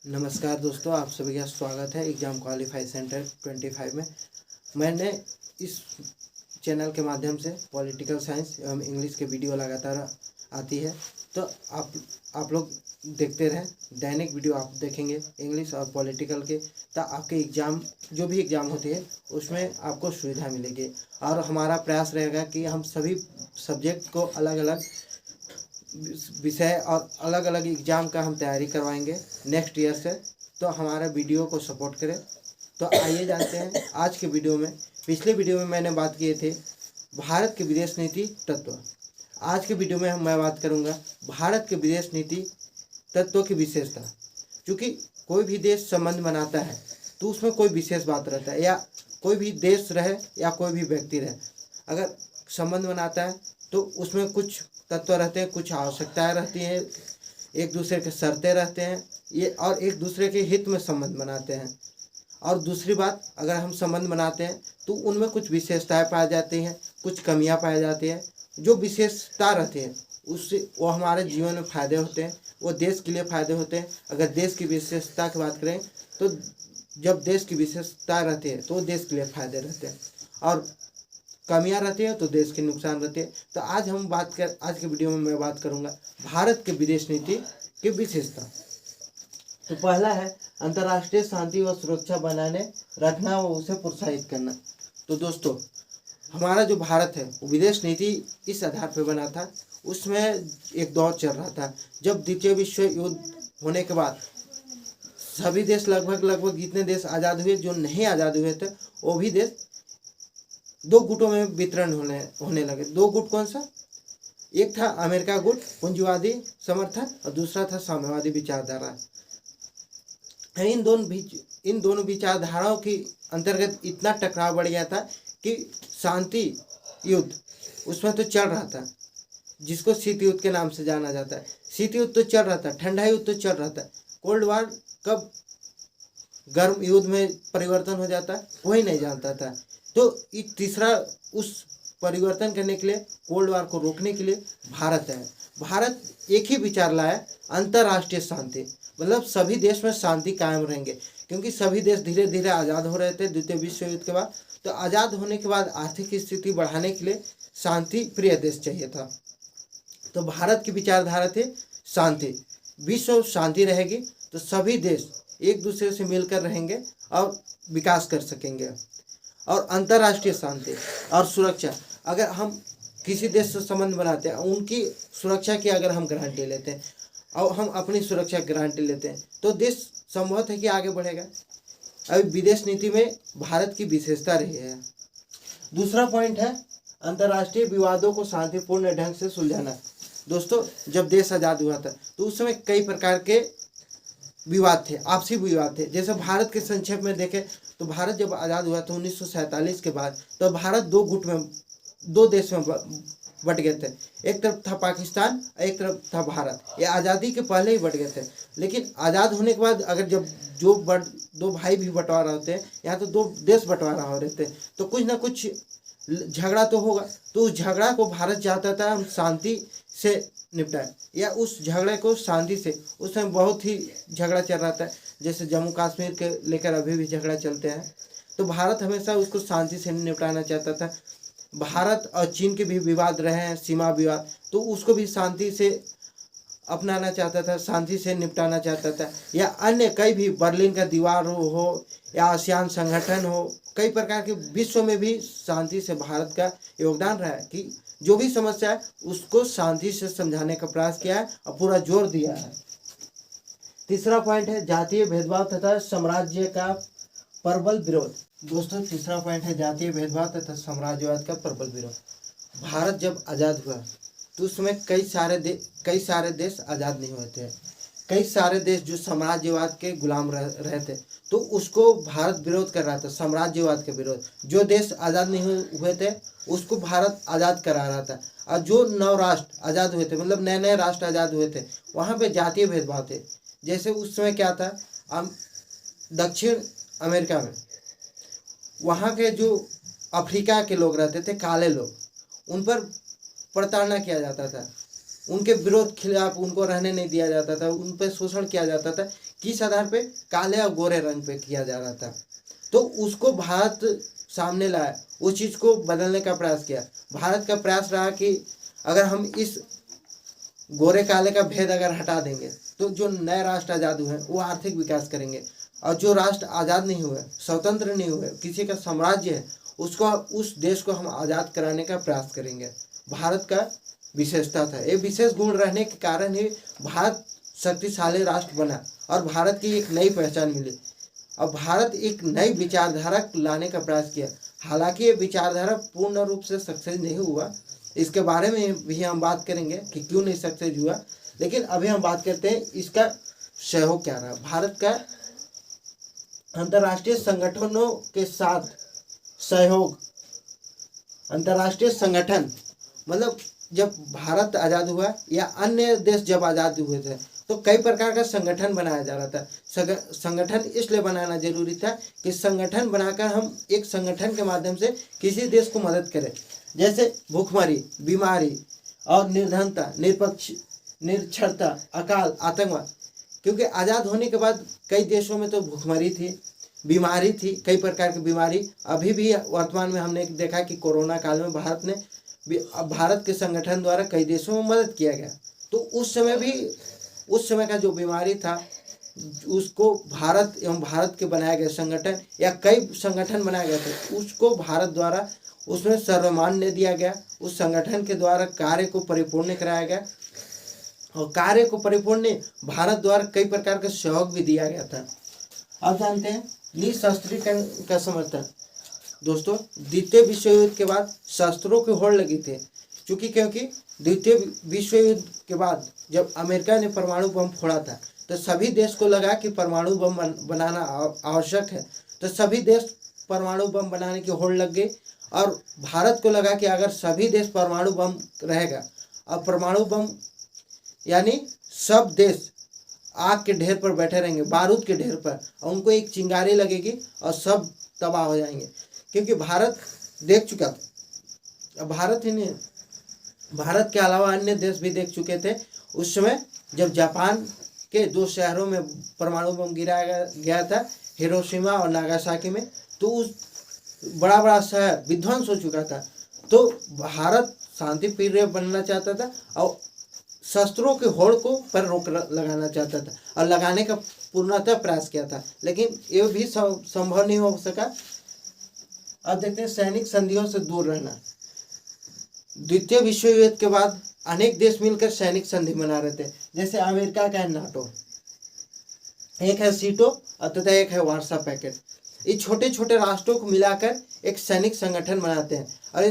नमस्कार दोस्तों, आप सभी का स्वागत है एग्ज़ाम क्वालिफाई सेंटर 25 में। मैंने इस चैनल के माध्यम से पॉलिटिकल साइंस एवं इंग्लिश के वीडियो लगातार आती है, तो आप लोग देखते रहें। दैनिक वीडियो आप देखेंगे इंग्लिश और पॉलिटिकल के, तो आपके एग्ज़ाम जो भी एग्ज़ाम होती है उसमें आपको सुविधा मिलेगी। और हमारा प्रयास रहेगा कि हम सभी सब्जेक्ट को अलग अलग विषय और अलग अलग एग्ज़ाम का हम तैयारी करवाएंगे नेक्स्ट ईयर से। तो हमारे वीडियो को सपोर्ट करें। तो आइए जानते हैं आज के वीडियो में। पिछले वीडियो में मैंने बात किए थे भारत के विदेश नीति तत्व। आज के वीडियो में मैं बात करूंगा भारत के विदेश नीति तत्व की विशेषता। क्योंकि कोई भी देश संबंध बनाता है तो उसमें कोई विशेष बात रहता है, या कोई भी देश रहे या कोई भी व्यक्ति रहे, अगर संबंध बनाता है तो उसमें कुछ तत्व रहते हैं, कुछ आवश्यकताएं रहती हैं, एक दूसरे के शर्तें रहते हैं, ये और एक दूसरे के हित में संबंध बनाते हैं। और दूसरी बात, अगर हम संबंध बनाते हैं तो उनमें कुछ विशेषताएं पाई जाती हैं, कुछ कमियां पाई जाती हैं। जो विशेषता रहती है उससे वो हमारे जीवन में फ़ायदे होते हैं, वो देश के लिए फ़ायदे होते हैं। अगर देश की विशेषता की बात करें तो जब देश की विशेषता रहती है तो देश के लिए फ़ायदे रहते हैं, और कमियां रहती है तो देश के नुकसान रहते हैं। तो आज के वीडियो में मैं बात करूंगा भारत के विदेश नीति की विशेषता। तो पहला है अंतर्राष्ट्रीय शांति व सुरक्षा बनाने रखना व उसे प्रोत्साहित करना। तो दोस्तों, हमारा जो भारत है वो विदेश नीति इस आधार पर बना था। उसमें एक दौर चल रहा था जब द्वितीय विश्व युद्ध होने के बाद सभी देश लगभग जितने देश आज़ाद हुए, जो नहीं आज़ाद हुए थे वो भी देश दो गुटों में वितरण होने लगे। दो गुट कौन सा? एक था अमेरिका गुट, पूंजीवादी समर्थन, और दूसरा था साम्यवादी विचारधारा। इन दोनों विचारधाराओं की अंतर्गत इतना टकराव बढ़ गया था कि शांति युद्ध उसमें तो चल रहा था, जिसको शीत युद्ध के नाम से जाना जाता है। शीत युद्ध तो चल रहा था, ठंडा युद्ध तो चल रहा था। कोल्ड वार कब गर्म युद्ध में परिवर्तन हो जाता है वही नहीं जानता था। तो तीसरा उस परिवर्तन करने के लिए, कोल्ड वार को रोकने के लिए भारत है। भारत एक ही विचार लाया, अंतर्राष्ट्रीय शांति, मतलब सभी देश में शांति कायम रहेंगे। क्योंकि सभी देश धीरे धीरे आज़ाद हो रहे थे द्वितीय विश्व युद्ध के बाद। तो आज़ाद होने के बाद आर्थिक स्थिति बढ़ाने के लिए शांति प्रिय देश चाहिए था। तो भारत की विचारधारा थी शांति। विश्व शांति रहेगी तो सभी देश एक दूसरे से मिलकर रहेंगे और विकास कर सकेंगे। और अंतर्राष्ट्रीय शांति और सुरक्षा, अगर हम किसी देश से संबंध बनाते हैं, उनकी सुरक्षा की अगर हम गारंटी लेते हैं और हम अपनी सुरक्षा की गारंटी लेते हैं तो देश संभव है कि आगे बढ़ेगा। अभी विदेश नीति में भारत की विशेषता रही है। दूसरा पॉइंट है अंतर्राष्ट्रीय विवादों को शांतिपूर्ण ढंग से सुलझाना। दोस्तों, जब देश आज़ाद हुआ था तो उस समय कई प्रकार के विवाद थे, आपसी विवाद थे। जैसे भारत के संक्षेप में देखें तो भारत जब आज़ाद हुआ था 1947 के बाद, तो भारत दो देश में बट गए थे। एक तरफ था पाकिस्तान, एक तरफ था भारत। ये आज़ादी के पहले ही बट गए थे। लेकिन आज़ाद होने के बाद अगर जब दो भाई भी बंटवारा होते हैं, यहाँ तो दो देश बंटवारा हो रहे थे, तो कुछ ना कुछ झगड़ा तो होगा। तो उस झगड़ा को भारत चाहता था हम शांति से निपटाए, या उस झगड़े को शांति से, उस समय बहुत ही झगड़ा चल रहा था, जैसे जम्मू कश्मीर के लेकर अभी भी झगड़ा चलते हैं। तो भारत हमेशा उसको शांति से निपटाना चाहता था। भारत और चीन के भी विवाद रहे हैं, सीमा विवाद, तो उसको भी शांति से अपनाना चाहता था, शांति से निपटाना चाहता था। या अन्य कई भी, बर्लिन का दीवार हो या आसियान संगठन हो, कई प्रकार के विश्व में भी शांति से भारत का योगदान रहा है कि जो भी समस्या है उसको शांति से समझाने का प्रयास किया है और पूरा जोर दिया है। तीसरा पॉइंट है जातीय भेदभाव तथा साम्राज्य का प्रबल विरोध। दोस्तों, तीसरा पॉइंट है जातीय भेदभाव तथा साम्राज्यवाद का प्रबल विरोध। भारत जब आज़ाद हुआ तो उस समय कई सारे देश आज़ाद नहीं हुए थे। कई सारे देश जो साम्राज्यवाद के गुलाम रहे थे, तो उसको भारत विरोध कर रहा था, साम्राज्यवाद के विरोध। जो देश आज़ाद नहीं हुए थे उसको भारत आज़ाद करा रहा था। और जो नव राष्ट्र आज़ाद हुए थे, मतलब नए नए राष्ट्र आज़ाद हुए थे, वहाँ पे जातीय भेदभाव थे। जैसे उस समय क्या था, दक्षिण अमेरिका में वहाँ के जो अफ्रीका के लोग रहते थे, काले लोग, उन पर प्रताड़ना किया जाता था, उनके विरोध खिलाफ उनको रहने नहीं दिया जाता था, उन पर शोषण किया जाता था किस आधार पे? काले और गोरे रंग पे किया जा रहा था। तो उसको भारत सामने लाया, उस चीज़ को बदलने का प्रयास किया। भारत का प्रयास रहा कि अगर हम इस गोरे काले का भेद अगर हटा देंगे तो जो नए राष्ट्र आज़ाद हुए वो आर्थिक विकास करेंगे, और जो राष्ट्र आज़ाद नहीं हुए, स्वतंत्र नहीं हुए, किसी का साम्राज्य है, उसको, उस देश को हम आज़ाद कराने का प्रयास करेंगे। भारत का विशेषता था, ये विशेष गुण रहने के कारण ही भारत शक्तिशाली राष्ट्र बना और भारत की एक नई पहचान मिली। अब भारत एक नई विचारधारा लाने का प्रयास किया। हालांकि ये विचारधारा पूर्ण रूप से सक्सेस नहीं हुआ, इसके बारे में भी हम बात करेंगे कि क्यों नहीं सक्सेस हुआ, लेकिन अभी हम बात करते हैं इसका सहयोग क्या रहा। भारत का अंतर्राष्ट्रीय संगठनों के साथ सहयोग, अंतर्राष्ट्रीय संगठन मतलब जब भारत आज़ाद हुआ या अन्य देश जब आज़ाद हुए थे तो कई प्रकार का संगठन बनाया जा रहा था। संगठन इसलिए बनाना जरूरी था कि संगठन बनाकर हम एक संगठन के माध्यम से किसी देश को मदद करें, जैसे भूखमरी, बीमारी और निर्धनता, निरक्षरता, अकाल, आतंकवाद। क्योंकि आज़ाद होने के बाद कई देशों में तो भूखमरी थी, बीमारी थी, कई प्रकार की बीमारी। अभी भी वर्तमान में हमने देखा कि कोरोना काल में भारत के संगठन द्वारा कई देशों में मदद किया गया। तो उस समय का जो बीमारी था उसको भारत एवं भारत के बनाए गए संगठन या कई संगठन बनाए गए थे, उसको भारत द्वारा उसमें सर्वमान्य दिया गया। उस संगठन के द्वारा कार्य को परिपूर्ण कराया गया और कार्य को परिपूर्ण भारत द्वारा कई प्रकार का सहयोग भी दिया गया था। अब जानते हैं निशस्त्रीकरण का समर्थन। दोस्तों, द्वितीय विश्व युद्ध के बाद शस्त्रों की होड़ लगी थी, क्योंकि द्वितीय विश्व युद्ध के बाद जब अमेरिका ने परमाणु बम फोड़ा था तो सभी देश को लगा कि परमाणु बम बनाना आवश्यक है, तो सभी देश परमाणु बम बनाने की होड़ लग गई। और भारत को लगा कि अगर सभी देश परमाणु बम रहेगा, अब परमाणु बम यानी सब देश आग के ढेर पर बैठे रहेंगे, बारूद के ढेर पर, और उनको एक चिंगारी लगेगी और सब तबाह हो जाएंगे। क्योंकि भारत देख चुका था, भारत ही नहीं, भारत के अलावा अन्य देश भी देख चुके थे उस समय जब जापान के 2 शहरों में परमाणु बम गिराया गया था, हिरोशिमा और नागासाकी में। तो उस बड़ा बड़ा शहर विध्वंस हो चुका था। तो भारत शांति प्रिय बनना चाहता था और शस्त्रों के होड़ को पर रोक लगाना चाहता था और लगाने का पूर्णतः प्रयास किया था, लेकिन ये भी संभव नहीं हो सका। अब देखते हैं सैनिक संधियों से दूर रहना। द्वितीय विश्व युद्ध के बाद अनेक देश मिलकर सैनिक संधि बना रहे थे, जैसे अमेरिका का है नाटो, एक है सीटो तथा एक है वार्सा पैक्ट। ये छोटे छोटे राष्ट्रों को मिलाकर एक सैनिक संगठन बनाते हैं। और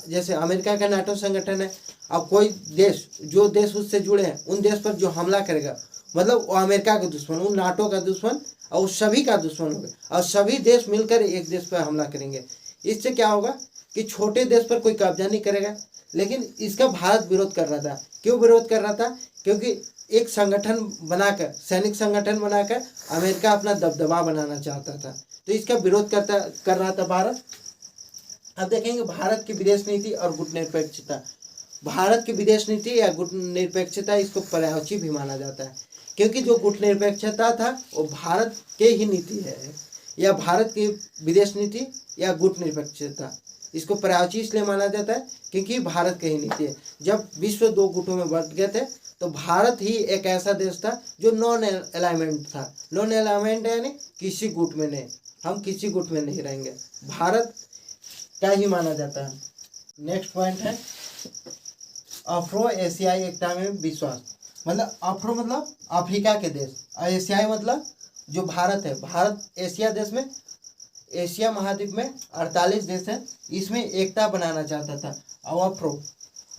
जैसे अमेरिका का नाटो संगठन है, अब कोई देश, जो देश उससे जुड़े हैं उन देश पर जो हमला करेगा, मतलब वो अमेरिका का दुश्मन, वो नाटो का दुश्मन और सभी का दुश्मन होगा और सभी देश मिलकर एक देश पर हमला करेंगे। इससे क्या होगा कि छोटे देश पर कोई कब्जा नहीं करेगा। लेकिन इसका भारत विरोध कर रहा था। क्यों विरोध कर रहा था? क्योंकि एक संगठन बनाकर, सैनिक संगठन बनाकर अमेरिका अपना दबदबा बनाना चाहता था, तो इसका विरोध कर रहा था भारत। अब देखेंगे भारत की विदेश नीति और गुटनिरपेक्षता। भारत की विदेश नीति या गुटनिरपेक्षता, इसको पर्यायवाची भी माना जाता है, क्योंकि जो गुटनिरपेक्षता था वो भारत के ही नीति है, या भारत की विदेश नीति या गुटनिरपेक्षता, इसको पर्यायवाची इसलिए माना जाता है क्योंकि भारत की ही नीति है। जब विश्व 2 गुटों में बंट गए थे तो भारत ही एक ऐसा देश था जो नॉन अलाइनमेंट था। नॉन अलाइनमेंट यानी किसी गुट में नहीं, हम किसी गुट में नहीं रहेंगे, भारत का ही माना जाता है। नेक्स्ट पॉइंट है अफ्रो एशियाई एकता में विश्वास। मतलब अफ्रो मतलब अफ्रीका के देश, और एशियाई मतलब जो भारत है, भारत एशिया देश में, एशिया महाद्वीप में 48 देश हैं, इसमें एकता बनाना चाहता था। और अफ्रो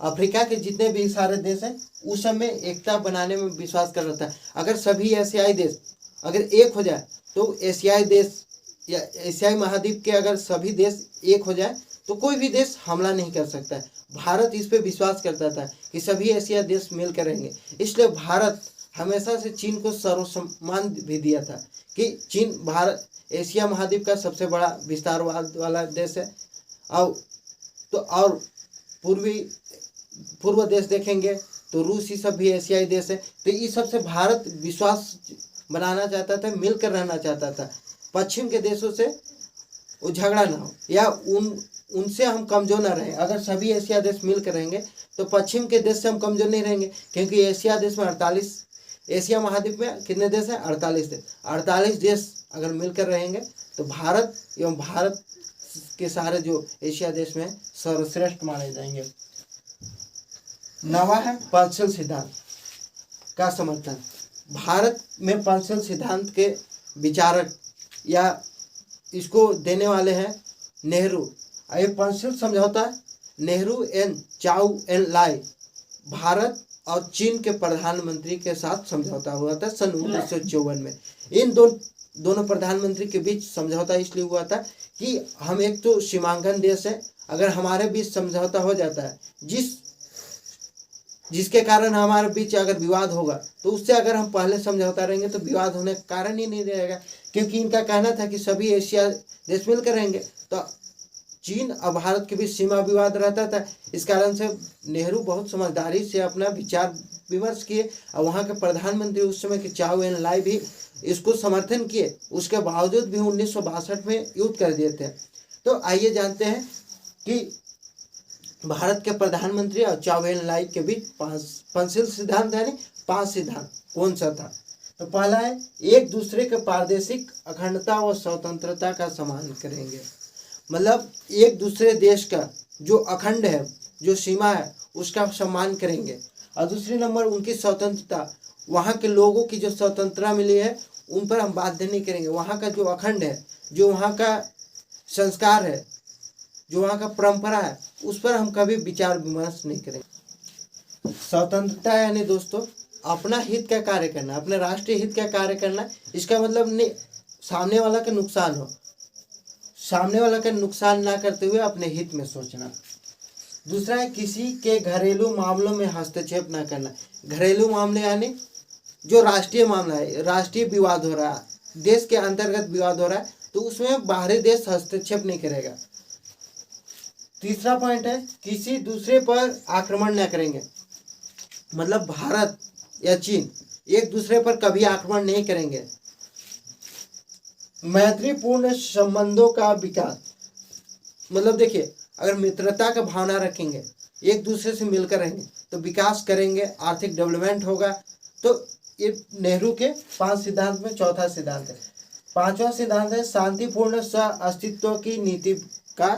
अफ्रीका के जितने भी सारे देश हैं उस सब में एकता बनाने में विश्वास कर रहा था। अगर सभी एशियाई देश अगर एक हो जाए तो एशियाई देश या एशियाई महाद्वीप के अगर सभी देश एक हो जाए तो कोई भी देश हमला नहीं कर सकता है। भारत इस पे विश्वास करता था कि सभी एशिया देश मिलकर रहेंगे। इसलिए भारत हमेशा से चीन को सर्वसम्मान भी दिया था कि चीन भारत एशिया महाद्वीप का सबसे बड़ा विस्तारवाद वाला देश है। और पूर्व देश देखेंगे तो रूस, ये सब भी एशियाई देश है। तो इस सबसे भारत विश्वास बनाना चाहता था, मिलकर रहना चाहता था, पश्चिम के देशों से वो झगड़ा ना हो या उनसे हम कमजोर ना रहें। अगर सभी एशिया देश मिलकर रहेंगे तो पश्चिम के देश से हम कमजोर नहीं रहेंगे, क्योंकि एशिया देश में 48, एशिया महाद्वीप में कितने देश हैं? 48 देश। 48 देश अगर मिलकर रहेंगे तो भारत एवं भारत के सारे जो एशिया देश में सर्वश्रेष्ठ माने जाएंगे। नवा है पंचशील सिद्धांत का समर्थन। भारत में पंचशील सिद्धांत के विचारक या इसको देने वाले हैं नेहरू। ये पंचशील समझौता नेहरू एंड चाउ एन लाई भारत और चीन के प्रधानमंत्री के साथ समझौता हुआ था सन 1954 में। इन दोनों प्रधानमंत्री के बीच समझौता इसलिए हुआ था कि हम एक तो सीमांकन देश है, अगर हमारे बीच समझौता हो जाता है जिसके कारण हमारे बीच अगर विवाद होगा तो उससे अगर हम पहले समझौता रहेंगे तो विवाद होने का कारण ही नहीं रहेगा, क्योंकि इनका कहना था कि सभी एशिया देश मिलकर रहेंगे। तो चीन और भारत के बीच सीमा विवाद रहता था, इस कारण से नेहरू बहुत समझदारी से अपना विचार विमर्श किए और वहाँ के प्रधानमंत्री उस समय के चाउ एन लाई भी इसको समर्थन किए। उसके बावजूद भी 1962 में युद्ध कर दिए थे। तो आइए जानते हैं कि भारत के प्रधानमंत्री और चाउ एन लाई के बीच पंचशील सिद्धांत यानी 5 सिद्धांत कौन सा था। तो पहला है एक दूसरे के प्रादेशिक अखंडता व स्वतंत्रता का सम्मान करेंगे, मतलब एक दूसरे देश का जो अखंड है, जो सीमा है, उसका सम्मान करेंगे। और दूसरी नंबर उनकी स्वतंत्रता, वहाँ के लोगों की जो स्वतंत्रता मिली है उन पर हम बाध्य नहीं करेंगे। वहाँ का जो अखंड है, जो वहाँ का संस्कार है, जो वहाँ का परंपरा है, उस पर हम कभी विचार विमर्श नहीं करेंगे। स्वतंत्रता यानी दोस्तों अपना हित का कार्य करना, अपने राष्ट्रीय हित का कार्य करना। इसका मतलब नहीं सामने वाला का नुकसान हो, सामने वाला का नुकसान ना करते हुए अपने हित में सोचना। दूसरा है किसी के घरेलू मामलों में हस्तक्षेप ना करना। घरेलू मामले यानी जो राष्ट्रीय मामला है, राष्ट्रीय विवाद हो रहा है, देश के अंतर्गत विवाद हो रहा है, तो उसमें बाहरी देश हस्तक्षेप नहीं करेगा। तीसरा पॉइंट है किसी दूसरे पर आक्रमण न करेंगे, मतलब भारत या चीन एक दूसरे पर कभी आक्रमण नहीं करेंगे। मैत्रीपूर्ण संबंधों का विकास, मतलब देखिए अगर मित्रता का भावना रखेंगे, एक दूसरे से मिलकर रहेंगे तो विकास करेंगे, आर्थिक डेवलपमेंट होगा। तो ये नेहरू के 5 सिद्धांत में चौथा सिद्धांत है। 5वां सिद्धांत है शांतिपूर्ण सह अस्तित्व की नीति का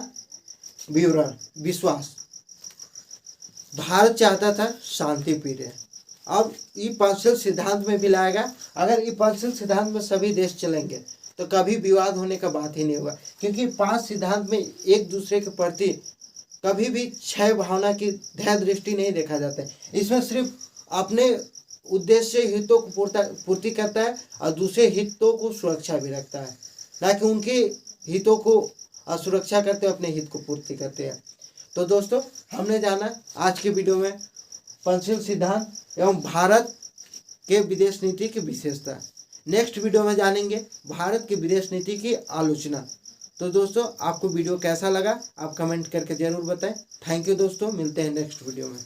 विवरण विश्वास। भारत चाहता था शांति प्रिय, अब ये पंचशील सिद्धांत में भी लाएगा। अगर ये पंचशील सिद्धांत में सभी देश चलेंगे तो कभी विवाद होने का बात ही नहीं होगा, क्योंकि 5 सिद्धांत में एक दूसरे के प्रति कभी भी क्षय भावना की ध्येय दृष्टि नहीं देखा जाता है। इसमें सिर्फ अपने उद्देश्य हितों को पूर्ति करता है और दूसरे हितों को सुरक्षा भी रखता है, ना कि उनके हितों को असुरक्षा करते अपने हित को पूर्ति करते हैं। तो दोस्तों हमने जाना आज के वीडियो में पंचशील सिद्धांत एवं भारत के विदेश नीति की विशेषता। नेक्स्ट वीडियो में जानेंगे भारत की विदेश नीति की आलोचना। तो दोस्तों आपको वीडियो कैसा लगा आप कमेंट करके जरूर बताएं। थैंक यू दोस्तों, मिलते हैं नेक्स्ट वीडियो में।